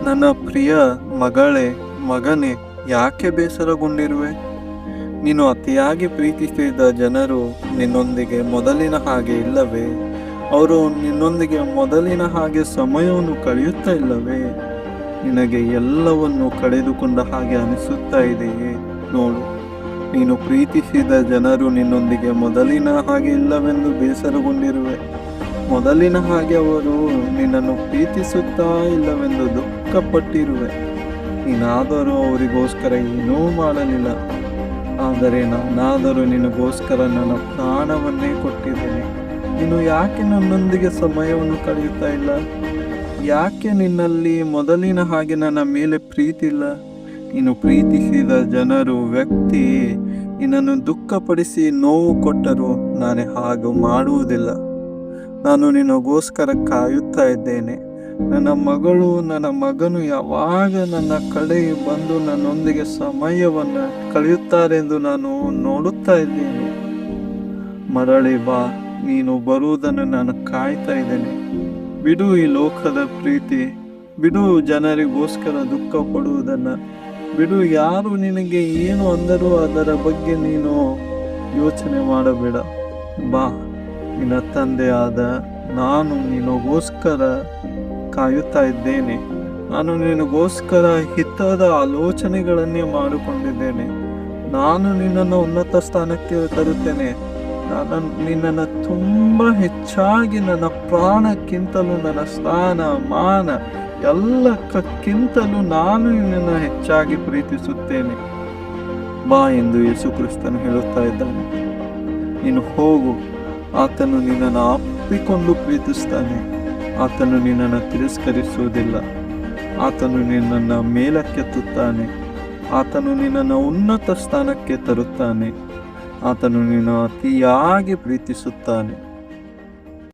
ನನ್ನ ಪ್ರಿಯ ಮಗಳೇ, ಮಗನೇ, ಯಾಕೆ ಬೇಸರಗೊಂಡಿರುವೆ? ನೀನು ಅತಿಯಾಗಿ ಪ್ರೀತಿಸಿದ ಜನರು ನಿನ್ನೊಂದಿಗೆ ಮೊದಲಿನ ಹಾಗೆ ಇಲ್ಲವೇ? ಅವರು ನಿನ್ನೊಂದಿಗೆ ಮೊದಲಿನ ಹಾಗೆ ಸಮಯವನ್ನು ಕಳೆಯುತ್ತಾ ಇಲ್ಲವೇ? ನಿನಗೆ ಎಲ್ಲವನ್ನು ಕಳೆದುಕೊಂಡ ಹಾಗೆ ಅನಿಸುತ್ತಾ ಇದೆಯೇ? ನೋಡು, ನೀನು ಪ್ರೀತಿಸಿದ ಜನರು ನಿನ್ನೊಂದಿಗೆ ಮೊದಲಿನ ಹಾಗೆ ಇಲ್ಲವೆಂದು ಬೇಸರಗೊಂಡಿರುವೆ. ಮೊದಲಿನ ಹಾಗೆ ಅವರು ನಿನ್ನನ್ನು ಪ್ರೀತಿಸುತ್ತಾ ಇಲ್ಲವೆಂದು ದುಃಖಪಟ್ಟಿರುವೆ. ನೀನಾದರೂ ಅವರಿಗೋಸ್ಕರ ಏನೂ ಮಾಡಲಿಲ್ಲ, ಆದರೆ ನಾನಾದರೂ ನಿನಗೋಸ್ಕರ ನನ್ನ ಪ್ರಾಣವನ್ನೇ ಕೊಟ್ಟಿದ್ದೇನೆ. ನೀನು ಯಾಕೆ ನನ್ನೊಂದಿಗೆ ಸಮಯವನ್ನು ಕಳೆಯುತ್ತಾ ಇಲ್ಲ? ಯಾಕೆ ನಿನ್ನಲ್ಲಿ ಮೊದಲಿನ ಹಾಗೆ ನನ್ನ ಮೇಲೆ ಪ್ರೀತಿ ಇಲ್ಲ? ನೀನು ಪ್ರೀತಿಸಿದ ಜನರು, ವ್ಯಕ್ತಿ ನಿನ್ನನ್ನು ದುಃಖಪಡಿಸಿ ನೋವು ಕೊಟ್ಟರು ನಾನು ಹಾಗೆ ಮಾಡುವುದಿಲ್ಲ. ನಾನು ನಿನಗೋಸ್ಕರ ಕಾಯುತ್ತಾ ಇದ್ದೇನೆ. ನನ್ನ ಮಗಳು, ನನ್ನ ಮಗನು ಯಾವಾಗ ನನ್ನ ಕಡೆ ಬಂದು ನನ್ನೊಂದಿಗೆ ಸಮಯವನ್ನು ಕಳೆಯುತ್ತಾರೆಂದು ನಾನು ನೋಡುತ್ತಾ ಇದ್ದೇನೆ. ಮರಳಿ ಬಾ, ನೀನು ಬರುವುದನ್ನು ನಾನು ಕಾಯ್ತಾ ಇದ್ದೇನೆ. ಬಿಡು ಈ ಲೋಕದ ಪ್ರೀತಿ, ಬಿಡು ಜನರಿಗೋಸ್ಕರ ದುಃಖ ಪಡುವುದನ್ನು ಬಿಡು. ಯಾರು ನಿನಗೆ ಏನು ಅಂದರೂ ಅದರ ಬಗ್ಗೆ ನೀನು ಯೋಚನೆ ಮಾಡಬೇಡ. ಬಾ, ನಿನ್ನ ತಂದೆಯಾದ ನಾನು ನಿನಗೋಸ್ಕರ ಕಾಯುತ್ತಾ ಇದ್ದೇನೆ. ನಾನು ನಿನಗೋಸ್ಕರ ಹಿತದ ಆಲೋಚನೆಗಳನ್ನೇ ಮಾಡಿಕೊಂಡಿದ್ದೇನೆ. ನಾನು ನಿನ್ನನ್ನು ಉನ್ನತ ಸ್ಥಾನಕ್ಕೆ ತರುತ್ತೇನೆ. ನಿನ್ನನ್ನು ತುಂಬ ಹೆಚ್ಚಾಗಿ ನನ್ನ ಪ್ರಾಣಕ್ಕಿಂತಲೂ, ನನ್ನ ಸ್ಥಾನ ಮಾನ ಎಲ್ಲಕ್ಕಿಂತಲೂ ನಾನು ನಿನ್ನನ್ನು ಹೆಚ್ಚಾಗಿ ಪ್ರೀತಿಸುತ್ತೇನೆ. ಬಾ ಎಂದು ಯೇಸು ಕ್ರಿಸ್ತನು ಹೇಳುತ್ತಾ ಇದ್ದಾನೆ. ನೀನು ಹೋಗು. ಆತನು ನಿನ್ನನ್ನು ಅಪ್ಪಿಕೊಂಡು ಪ್ರೀತಿಸ್ತಾನೆ. ಆತನು ನಿನ್ನನ್ನು ತಿರಸ್ಕರಿಸುವುದಿಲ್ಲ. ಆತನು ನಿನ್ನನ್ನು ಮೇಲಕ್ಕೆತ್ತುತ್ತಾನೆ. ಆತನು ನಿನ್ನನ್ನು ಉನ್ನತ ಸ್ಥಾನಕ್ಕೆ ತರುತ್ತಾನೆ. ಆತನು ನಿನ್ನನ್ನು ಅತಿಯಾಗಿ ಪ್ರೀತಿಸುತ್ತಾನೆ.